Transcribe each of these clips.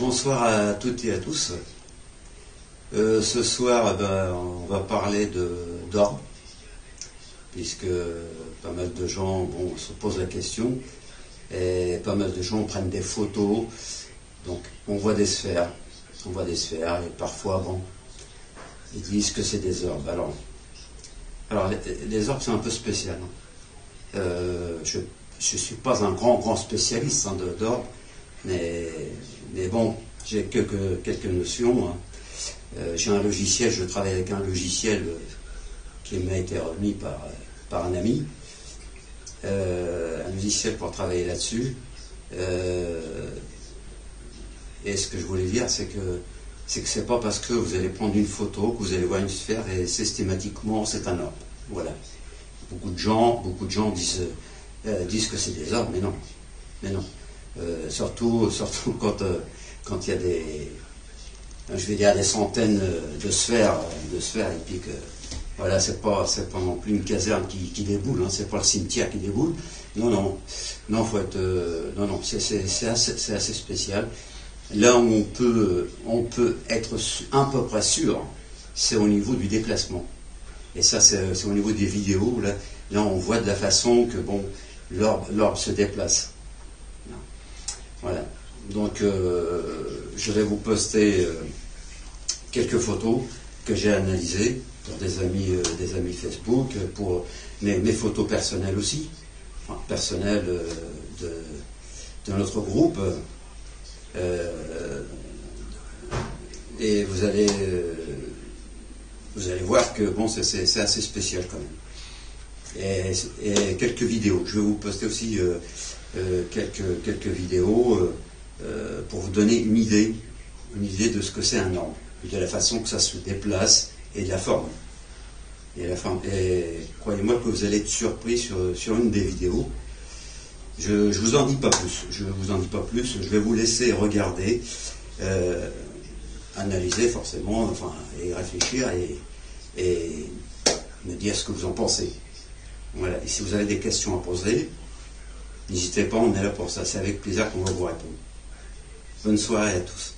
Bonsoir à toutes et à tous. Ce soir, on va parler d'or, puisque pas mal de gens se posent la question, et pas mal de gens prennent des photos, donc on voit des sphères, et parfois, ils disent que c'est des orbes. Alors les orbes, c'est un peu spécial. Je ne suis pas un grand spécialiste d'orbes, mais bon, j'ai quelques notions. J'ai un logiciel, je travaille avec un logiciel qui m'a été remis par un ami, un logiciel pour travailler là-dessus. Et ce que je voulais dire, c'est que c'est pas parce que vous allez prendre une photo que vous allez voir une sphère et systématiquement c'est un orbe. Voilà. Beaucoup de gens disent que c'est des orbes, mais non. Surtout quand il y a des centaines de sphères, et puis que voilà, c'est pas non plus une caserne qui déboule, c'est pas le cimetière qui déboule. Non, faut être, non, c'est assez spécial. Là où on peut être à peu près sûr, c'est au niveau du déplacement. Et ça, c'est au niveau des vidéos. Là, on voit de la façon que l'orbe se déplace. Voilà. Donc, je vais vous poster quelques photos que j'ai analysées pour des amis Facebook, pour mes photos personnelles aussi, personnelles de notre groupe. Et vous allez voir que c'est assez spécial quand même. Et quelques vidéos. Je vais vous poster aussi quelques vidéos pour vous donner une idée de ce que c'est un orbe, de la façon que ça se déplace et de la forme. Et croyez-moi que vous allez être surpris sur une des vidéos. Je vous en dis pas plus. Je vais vous laisser regarder, analyser forcément, et réfléchir et me dire ce que vous en pensez. Voilà. Et si vous avez des questions à poser, n'hésitez pas, on est là pour ça. C'est avec plaisir qu'on va vous répondre. Bonne soirée à tous.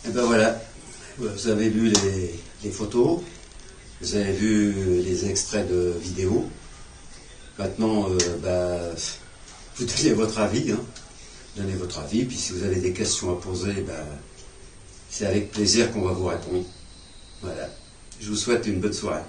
Et ben voilà, vous avez vu les photos, vous avez vu les extraits de vidéos. Maintenant, vous donnez votre avis, hein. Donnez votre avis, puis si vous avez des questions à poser, c'est avec plaisir qu'on va vous répondre. Voilà. Je vous souhaite une bonne soirée.